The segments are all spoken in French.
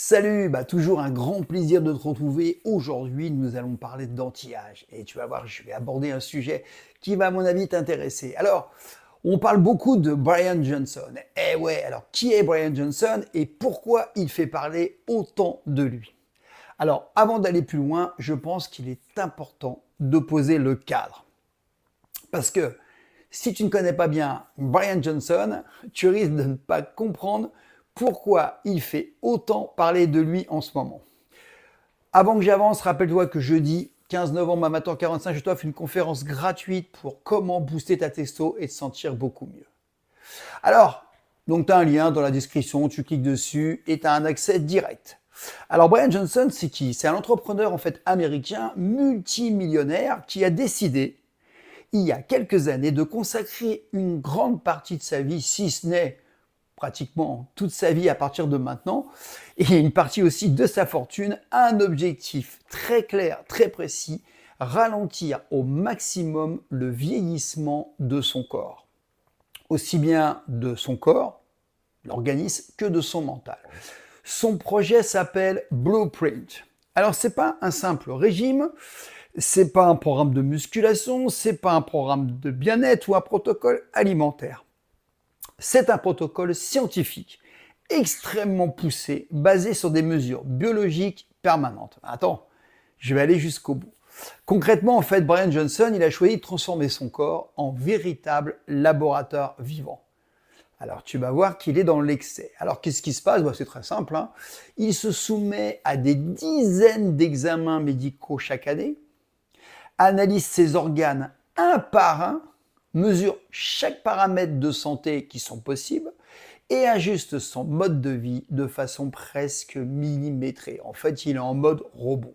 Salut, toujours un grand plaisir de te retrouver. Aujourd'hui, nous allons parler d'anti-âge. Et tu vas voir, je vais aborder un sujet qui va, à mon avis, t'intéresser. Alors, on parle beaucoup de Brian Johnson. Eh ouais, alors qui est Brian Johnson et pourquoi il fait parler autant de lui? Alors, avant d'aller plus loin, je pense qu'il est important de poser le cadre. Parce que si tu ne connais pas bien Brian Johnson, tu risques de ne pas comprendre pourquoi il fait autant parler de lui en ce moment. Avant que j'avance, rappelle-toi que jeudi 15 novembre à 20h45, je t'offre une conférence gratuite pour comment booster ta testo et te sentir beaucoup mieux. Alors, donc tu as un lien dans la description, tu cliques dessus et tu as un accès direct. Alors Brian Johnson, c'est qui? C'est un entrepreneur en fait américain multimillionnaire qui a décidé il y a quelques années de consacrer une grande partie de sa vie, si ce n'est pratiquement toute sa vie à partir de maintenant, et une partie aussi de sa fortune, à un objectif très clair, très précis, ralentir au maximum le vieillissement de son corps. Aussi bien de son corps, l'organisme, que de son mental. Son projet s'appelle Blueprint. Alors c'est pas un simple régime, c'est pas un programme de musculation, c'est pas un programme de bien-être ou un protocole alimentaire. C'est un protocole scientifique extrêmement poussé, basé sur des mesures biologiques permanentes. Attends, je vais aller jusqu'au bout. Concrètement, en fait, Brian Johnson, il a choisi de transformer son corps en véritable laboratoire vivant. Alors, tu vas voir qu'il est dans l'excès. Alors, qu'est-ce qui se passe? C'est très simple. Il se soumet à des dizaines d'examens médicaux chaque année, analyse ses organes un par un, mesure chaque paramètre de santé qui sont possibles et ajuste son mode de vie de façon presque millimétrée. En fait, il est en mode robot.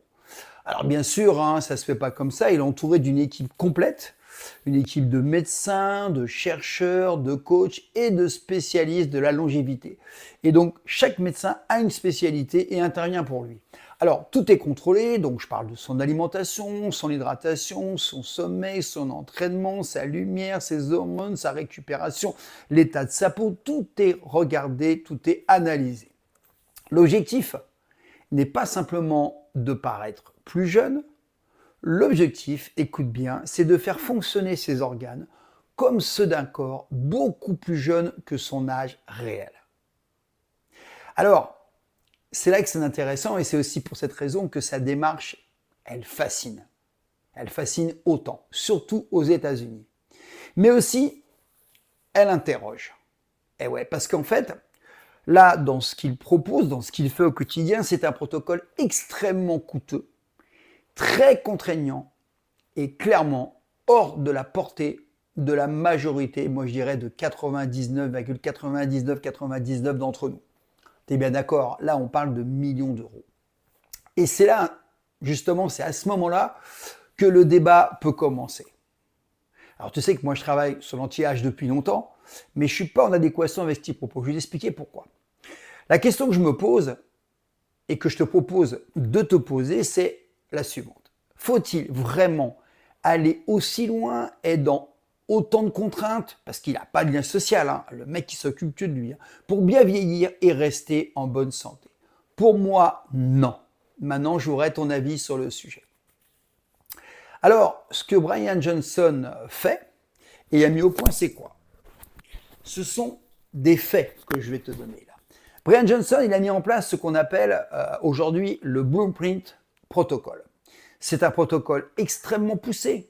Alors bien sûr, ça ne se fait pas comme ça, il est entouré d'une équipe complète, une équipe de médecins, de chercheurs, de coachs et de spécialistes de la longévité. Et donc, chaque médecin a une spécialité et intervient pour lui. Alors, tout est contrôlé, donc je parle de son alimentation, son hydratation, son sommeil, son entraînement, sa lumière, ses hormones, sa récupération, l'état de sa peau, tout est regardé, tout est analysé. L'objectif n'est pas simplement de paraître plus jeune, l'objectif, écoute bien, c'est de faire fonctionner ses organes comme ceux d'un corps beaucoup plus jeune que son âge réel. Alors, c'est là que c'est intéressant et c'est aussi pour cette raison que sa démarche, elle fascine. Elle fascine autant, surtout aux États-Unis. Mais aussi, elle interroge. Et ouais, parce qu'en fait, là, dans ce qu'il propose, dans ce qu'il fait au quotidien, c'est un protocole extrêmement coûteux, très contraignant et clairement hors de la portée de la majorité, moi je dirais de 99,9999 d'entre nous. T'es bien d'accord? Là, on parle de millions d'euros. Et c'est là, justement, c'est à ce moment-là que le débat peut commencer. Alors, tu sais que moi, je travaille sur l'anti-âge depuis longtemps, mais je ne suis pas en adéquation avec ce qu'il propose. Je vais t'expliquer pourquoi. La question que je me pose et que je te propose de te poser, c'est la suivante. Faut-il vraiment aller aussi loin et dans autant de contraintes, parce qu'il n'a pas de lien social, le mec qui s'occupe que de lui, pour bien vieillir et rester en bonne santé? Pour moi, non. Maintenant, j'aurai ton avis sur le sujet. Alors, ce que Brian Johnson fait et a mis au point, c'est quoi? Ce sont des faits que je vais te donner là. Brian Johnson, il a mis en place ce qu'on appelle aujourd'hui le Blueprint Protocol. C'est un protocole extrêmement poussé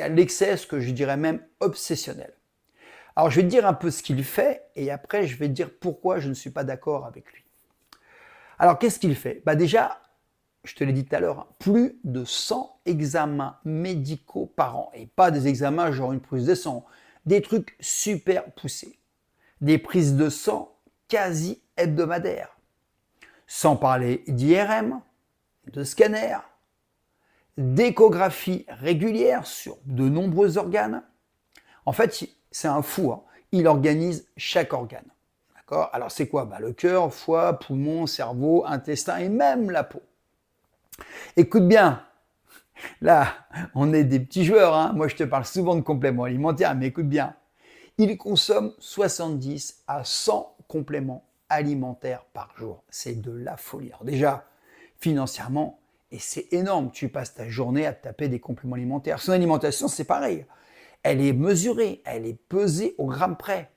à l'excès, ce que je dirais même obsessionnel. Alors je vais te dire un peu ce qu'il fait et après je vais te dire pourquoi je ne suis pas d'accord avec lui. Alors qu'est-ce qu'il fait? Déjà, je te l'ai dit tout à l'heure, plus de 100 examens médicaux par an. Et pas des examens genre une prise de sang, des trucs super poussés. Des prises de sang quasi hebdomadaires. Sans parler d'IRM, de scanner, d'échographie régulière sur de nombreux organes. En fait, c'est un fou. Il organise chaque organe. D'accord? Alors, c'est quoi? Le cœur, foie, poumon, cerveau, intestin et même la peau. Écoute bien, là, on est des petits joueurs. Moi, je te parle souvent de compléments alimentaires, mais écoute bien. Il consomme 70 à 100 compléments alimentaires par jour. C'est de la folie. Alors déjà, financièrement, et c'est énorme, tu passes ta journée à te taper des compléments alimentaires. Son alimentation, c'est pareil. Elle est mesurée, elle est pesée au gramme près.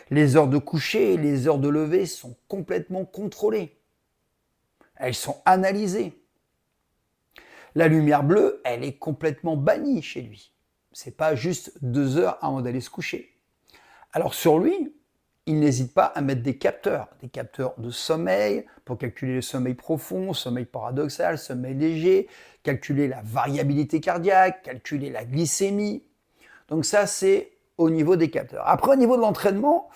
Les heures de coucher et les heures de lever sont complètement contrôlées. Elles sont analysées. La lumière bleue, elle est complètement bannie chez lui. C'est pas juste 2 heures avant d'aller se coucher. Alors sur lui, il n'hésite pas à mettre des capteurs de sommeil pour calculer le sommeil profond, sommeil paradoxal, sommeil léger, calculer la variabilité cardiaque, calculer la glycémie. Donc ça, c'est au niveau des capteurs. Après, au niveau de l'entraînement,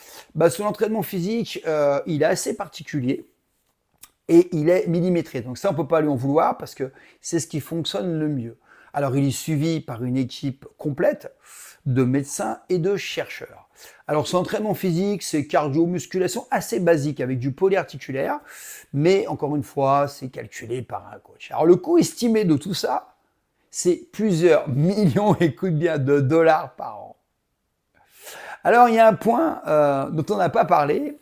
son entraînement physique, il est assez particulier et il est millimétré. Donc ça, on ne peut pas lui en vouloir parce que c'est ce qui fonctionne le mieux. Alors, il est suivi par une équipe complète de médecins et de chercheurs. Alors, son entraînement physique, c'est cardio-musculation assez basique avec du polyarticulaire, mais encore une fois, c'est calculé par un coach. Alors, le coût estimé de tout ça, c'est plusieurs millions, écoute bien, de dollars par an. Alors, il y a un point dont on n'a pas parlé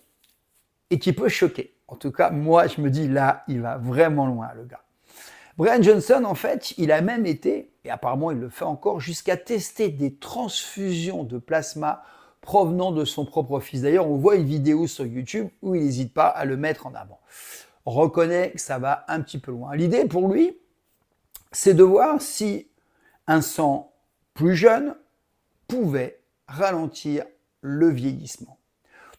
et qui peut choquer. En tout cas, moi, je me dis, là, il va vraiment loin, le gars. Brian Johnson, en fait, il a même été, et apparemment il le fait encore, jusqu'à tester des transfusions de plasma provenant de son propre fils. D'ailleurs, on voit une vidéo sur YouTube où il n'hésite pas à le mettre en avant. On reconnaît que ça va un petit peu loin. L'idée pour lui, c'est de voir si un sang plus jeune pouvait ralentir le vieillissement.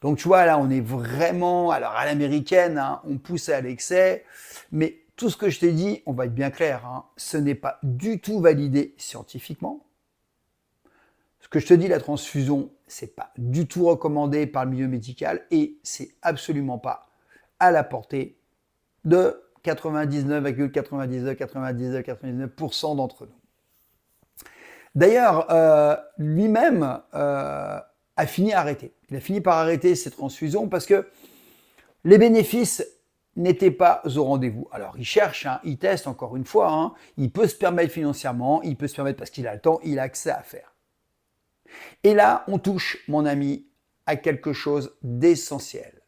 Donc tu vois, là, on est vraiment, alors à l'américaine, hein, on pousse à l'excès, mais tout ce que je t'ai dit, on va être bien clair, hein, ce n'est pas du tout validé scientifiquement. Ce que je te dis, la transfusion, c'est pas du tout recommandé par le milieu médical et c'est absolument pas à la portée de 99,99% d'entre nous. D'ailleurs, lui-même a fini à arrêter. Il a fini par arrêter ces transfusions parce que les bénéfices n'étaient pas au rendez-vous. Alors, il cherche, hein, il teste encore une fois, hein, il peut se permettre financièrement, il peut se permettre parce qu'il a le temps, il a accès à faire. Et là, on touche, mon ami, à quelque chose d'essentiel.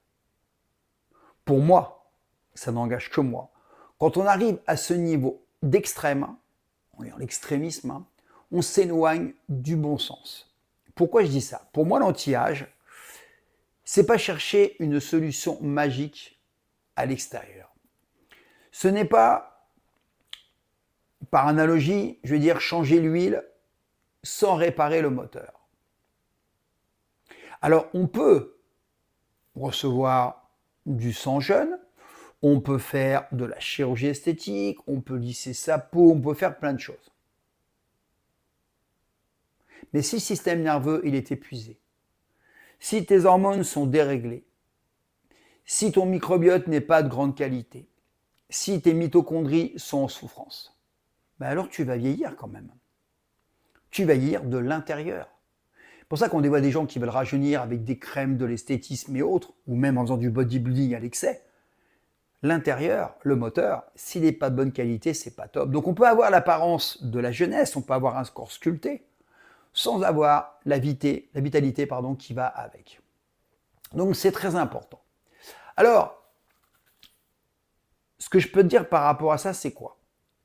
Pour moi, ça n'engage que moi. Quand on arrive à ce niveau d'extrême, on est dans l'extrémisme, hein, on s'éloigne du bon sens. Pourquoi je dis ça? Pour moi, l'anti-âge, c'est pas chercher une solution magique à l'extérieur. Ce n'est pas, par analogie, je vais dire changer l'huile sans réparer le moteur. Alors, on peut recevoir du sang jeune, on peut faire de la chirurgie esthétique, on peut lisser sa peau, on peut faire plein de choses. Mais si le système nerveux il est épuisé, si tes hormones sont déréglées, si ton microbiote n'est pas de grande qualité, si tes mitochondries sont en souffrance, alors tu vas vieillir quand même. Tu vas vieillir de l'intérieur. C'est pour ça qu'on voit des gens qui veulent rajeunir avec des crèmes, de l'esthétisme et autres, ou même en faisant du bodybuilding à l'excès. L'intérieur, le moteur, s'il n'est pas de bonne qualité, c'est pas top. Donc on peut avoir l'apparence de la jeunesse, on peut avoir un corps sculpté, sans avoir la vitalité qui va avec. Donc c'est très important. Alors, ce que je peux te dire par rapport à ça, c'est quoi?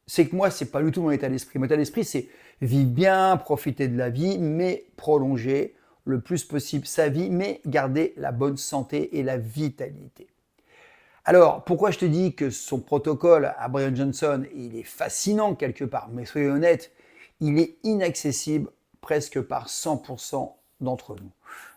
C'est que moi, c'est pas du tout mon état d'esprit. Mon état d'esprit, c'est vivre bien, profiter de la vie, mais prolonger le plus possible sa vie, mais garder la bonne santé et la vitalité. Alors, pourquoi je te dis que son protocole à Brian Johnson, il est fascinant quelque part, mais soyez honnête, il est inaccessible presque par 100% d'entre nous.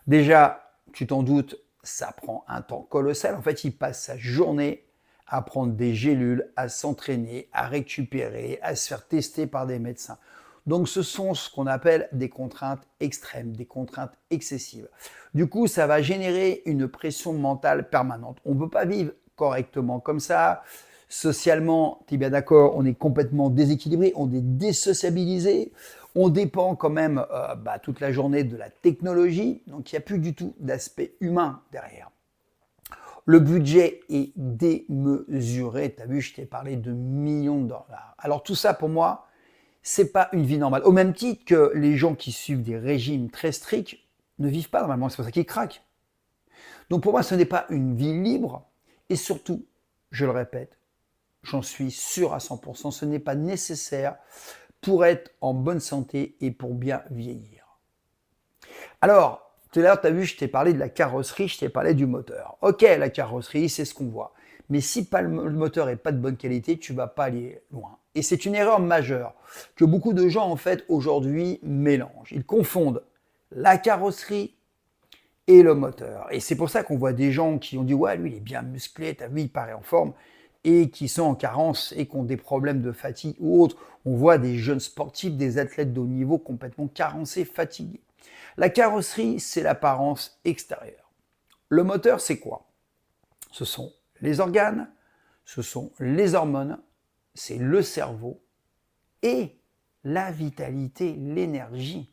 Déjà, tu t'en doutes, ça prend un temps colossal. En fait, il passe sa journée à prendre des gélules, à s'entraîner, à récupérer, à se faire tester par des médecins. Donc ce sont ce qu'on appelle des contraintes extrêmes, des contraintes excessives. Du coup, ça va générer une pression mentale permanente. On ne peut pas vivre correctement comme ça. Socialement, tu es bien d'accord, on est complètement déséquilibré, on est désociabilisé, on dépend quand même toute la journée de la technologie, donc il n'y a plus du tout d'aspect humain derrière. Le budget est démesuré, tu as vu, je t'ai parlé de millions de dollars. Alors tout ça pour moi, c'est pas une vie normale. Au même titre que les gens qui suivent des régimes très stricts ne vivent pas normalement, c'est pour ça qu'ils craquent. Donc pour moi, ce n'est pas une vie libre et surtout, je le répète, j'en suis sûr à 100%, ce n'est pas nécessaire pour être en bonne santé et pour bien vieillir. Alors, tout à l'heure, tu as vu, je t'ai parlé de la carrosserie, je t'ai parlé du moteur. Ok, la carrosserie, c'est ce qu'on voit. Mais si pas le moteur n'est pas de bonne qualité, tu vas pas aller loin. Et c'est une erreur majeure que beaucoup de gens, en fait, aujourd'hui, mélangent. Ils confondent la carrosserie et le moteur. Et c'est pour ça qu'on voit des gens qui ont dit « Ouais, lui, il est bien musclé, t'as vu, il paraît en forme », et qui sont en carence et qui ont des problèmes de fatigue ou autres. On voit des jeunes sportifs, des athlètes de haut niveau complètement carencés, fatigués. La carrosserie, c'est l'apparence extérieure. Le moteur, c'est quoi? Ce sont les organes, ce sont les hormones, c'est le cerveau et la vitalité, l'énergie.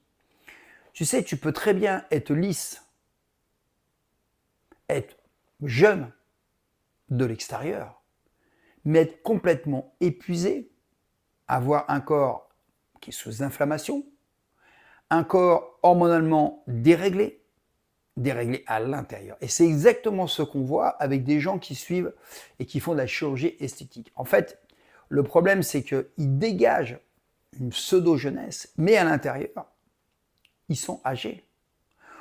Tu sais, tu peux très bien être lisse, être jeune de l'extérieur, mais être complètement épuisé, avoir un corps qui est sous inflammation, un corps hormonalement déréglé à l'intérieur. Et c'est exactement ce qu'on voit avec des gens qui suivent et qui font de la chirurgie esthétique. En fait, le problème, c'est qu'ils dégagent une pseudo-jeunesse, mais à l'intérieur, ils sont âgés.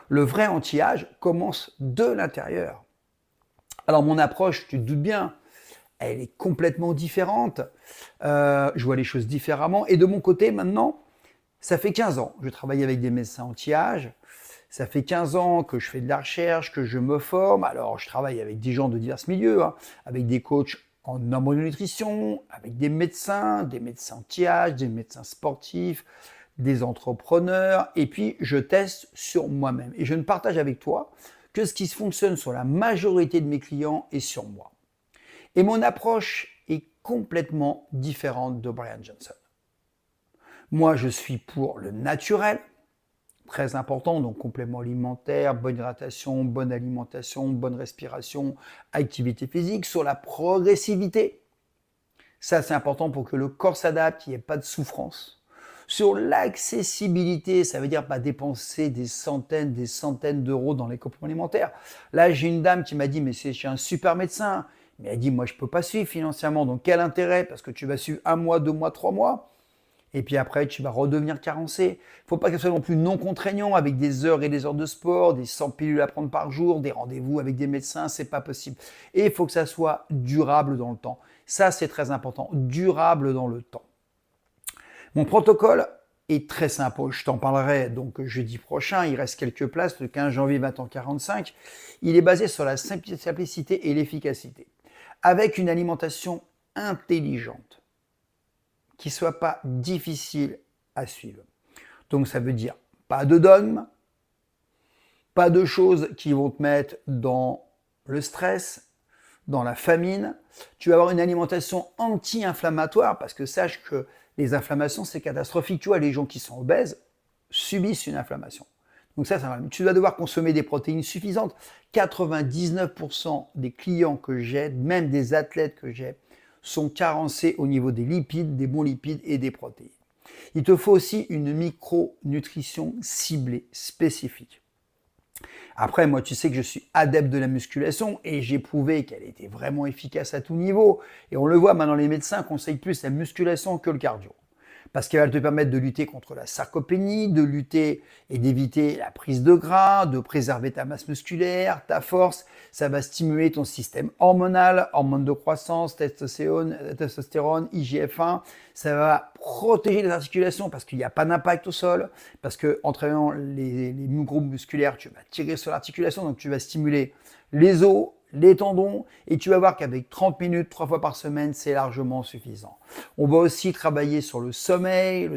Le vrai anti-âge commence de l'intérieur. Alors mon approche, tu te doutes bien, elle est complètement différente. Je vois les choses différemment. Et de mon côté, maintenant, ça fait 15 ans. Je travaille avec des médecins anti-âge. Ça fait 15 ans que je fais de la recherche, que je me forme. Alors, je travaille avec des gens de divers milieux, avec des coachs en hormonutrition, avec des médecins anti-âge, des médecins sportifs, des entrepreneurs. Et puis, je teste sur moi-même. Et je ne partage avec toi que ce qui fonctionne sur la majorité de mes clients et sur moi. Et mon approche est complètement différente de Brian Johnson. Moi, je suis pour le naturel, très important, donc complément alimentaire, bonne hydratation, bonne alimentation, bonne respiration, activité physique, sur la progressivité. Ça, c'est important pour que le corps s'adapte, qu'il n'y ait pas de souffrance. Sur l'accessibilité, ça veut dire pas dépenser des centaines d'euros dans les compléments alimentaires. Là, j'ai une dame qui m'a dit, mais c'est chez un super médecin. Mais elle dit, moi, je ne peux pas suivre financièrement. Donc, quel intérêt? Parce que tu vas suivre 1 mois, 2 mois, 3 mois. Et puis après, tu vas redevenir carencé. Il ne faut pas qu'elle soit non plus non contraignant avec des heures et des heures de sport, des 100 pilules à prendre par jour, des rendez-vous avec des médecins, c'est pas possible. Et il faut que ça soit durable dans le temps. Ça, c'est très important, durable dans le temps. Mon protocole est très simple. Je t'en parlerai donc jeudi prochain. Il reste quelques places, le 15 janvier 20h45. Il est basé sur la simplicité et l'efficacité, avec une alimentation intelligente, qui ne soit pas difficile à suivre. Donc ça veut dire pas de dogme, pas de choses qui vont te mettre dans le stress, dans la famine. Tu vas avoir une alimentation anti-inflammatoire parce que sache que les inflammations, c'est catastrophique. Tu vois, les gens qui sont obèses subissent une inflammation. Donc ça va. Tu vas devoir consommer des protéines suffisantes. 99% des clients que j'ai, même des athlètes que j'ai, sont carencés au niveau des lipides, des bons lipides et des protéines. Il te faut aussi une micronutrition ciblée, spécifique. Après, moi, tu sais que je suis adepte de la musculation et j'ai prouvé qu'elle était vraiment efficace à tout niveau. Et on le voit maintenant, les médecins conseillent plus la musculation que le cardio. Parce qu'elle va te permettre de lutter contre la sarcopénie, de lutter et d'éviter la prise de gras, de préserver ta masse musculaire, ta force. Ça va stimuler ton système hormonal, hormones de croissance, testostérone, IGF-1. Ça va protéger les articulations parce qu'il n'y a pas d'impact au sol. Parce qu'en travaillant les groupes musculaires, tu vas tirer sur l'articulation, donc tu vas stimuler les os, les tendons, et tu vas voir qu'avec 30 minutes, 3 fois par semaine, c'est largement suffisant. On va aussi travailler sur le sommeil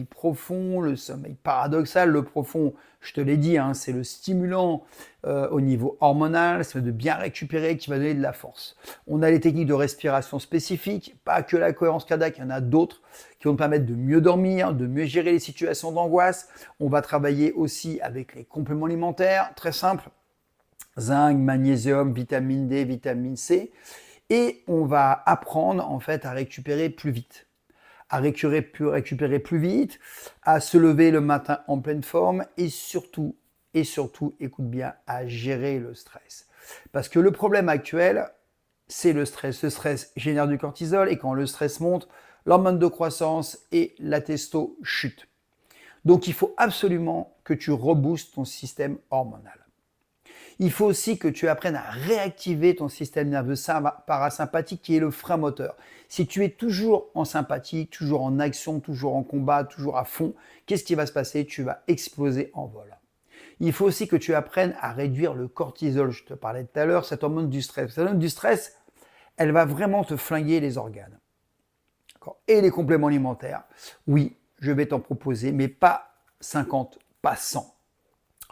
profond, le sommeil paradoxal. Le profond, je te l'ai dit, c'est le stimulant au niveau hormonal, c'est de bien récupérer qui va donner de la force. On a les techniques de respiration spécifiques, pas que la cohérence cardiaque, il y en a d'autres qui vont te permettre de mieux dormir, de mieux gérer les situations d'angoisse. On va travailler aussi avec les compléments alimentaires, très simples. Zinc, magnésium, vitamine D, vitamine C, et on va apprendre en fait à récupérer plus vite, à récupérer plus vite, à se lever le matin en pleine forme et surtout, écoute bien, à gérer le stress. Parce que le problème actuel, c'est le stress. Ce stress génère du cortisol et quand le stress monte, l'hormone de croissance et la testo chute. Donc il faut absolument que tu reboostes ton système hormonal. Il faut aussi que tu apprennes à réactiver ton système nerveux parasympathique qui est le frein moteur. Si tu es toujours en sympathie, toujours en action, toujours en combat, toujours à fond, qu'est-ce qui va se passer? Tu vas exploser en vol. Il faut aussi que tu apprennes à réduire le cortisol. Je te parlais tout à l'heure, cette hormone du stress. Cette hormone du stress, elle va vraiment te flinguer les organes. Et les compléments alimentaires, oui, je vais t'en proposer, mais pas 50, pas 100.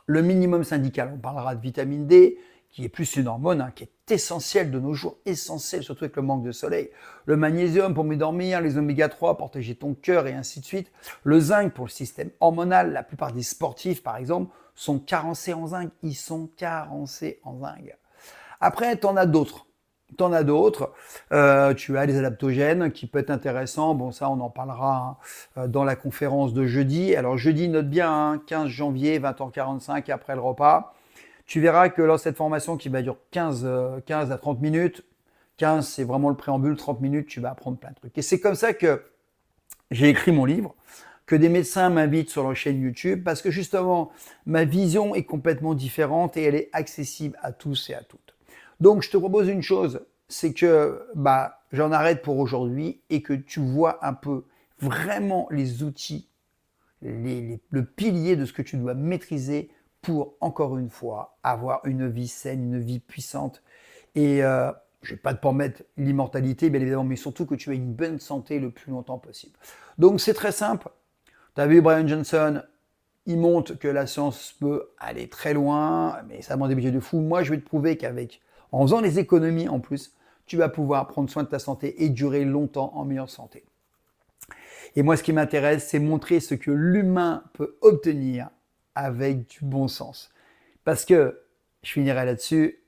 Le minimum syndical, on parlera de vitamine D, qui est plus une hormone, qui est essentielle de nos jours, essentielle surtout avec le manque de soleil. Le magnésium pour mieux dormir, les oméga 3 pour protéger ton cœur et ainsi de suite. Le zinc pour le système hormonal, la plupart des sportifs par exemple sont carencés en zinc, ils sont carencés en zinc. Après, tu en as d'autres. Tu as les adaptogènes qui peut être intéressant. Bon, ça, on en parlera dans la conférence de jeudi. Alors, jeudi, note bien, 15 janvier, 20h45 après le repas. Tu verras que dans cette formation qui va durer 15 à 30 minutes, 15, c'est vraiment le préambule, 30 minutes, tu vas apprendre plein de trucs. Et c'est comme ça que j'ai écrit mon livre, que des médecins m'invitent sur leur chaîne YouTube, parce que justement, ma vision est complètement différente et elle est accessible à tous et à toutes. Donc, je te propose une chose, c'est que j'en arrête pour aujourd'hui et que tu vois un peu vraiment les outils, le pilier de ce que tu dois maîtriser pour, encore une fois, avoir une vie saine, une vie puissante. Et je ne vais pas te promettre l'immortalité, bien évidemment, mais surtout que tu aies une bonne santé le plus longtemps possible. Donc, c'est très simple. Tu as vu Brian Johnson, il montre que la science peut aller très loin, mais ça demande des budgets de fou. Moi, je vais te prouver en faisant des économies en plus, tu vas pouvoir prendre soin de ta santé et durer longtemps en meilleure santé. Et moi, ce qui m'intéresse, c'est montrer ce que l'humain peut obtenir avec du bon sens. Parce que, je finirai là-dessus,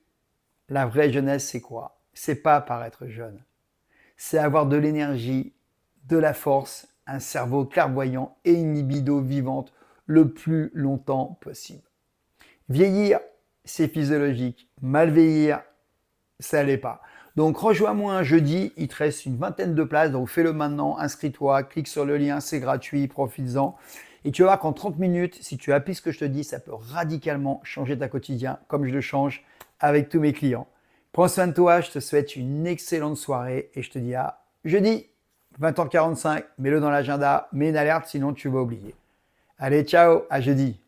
la vraie jeunesse, c'est quoi? C'est pas paraître jeune. C'est avoir de l'énergie, de la force, un cerveau clairvoyant et une libido vivante le plus longtemps possible. Vieillir, c'est physiologique. Mal vieillir, ça l'est pas. Donc rejoins-moi un jeudi, il te reste une vingtaine de places, donc fais-le maintenant, inscris-toi, clique sur le lien, c'est gratuit, profites-en. Et tu vas voir qu'en 30 minutes, si tu appliques ce que je te dis, ça peut radicalement changer ta quotidien, comme je le change avec tous mes clients. Prends soin de toi, je te souhaite une excellente soirée et je te dis à jeudi, 20h45, mets-le dans l'agenda, mets une alerte, sinon tu vas oublier. Allez, ciao, à jeudi.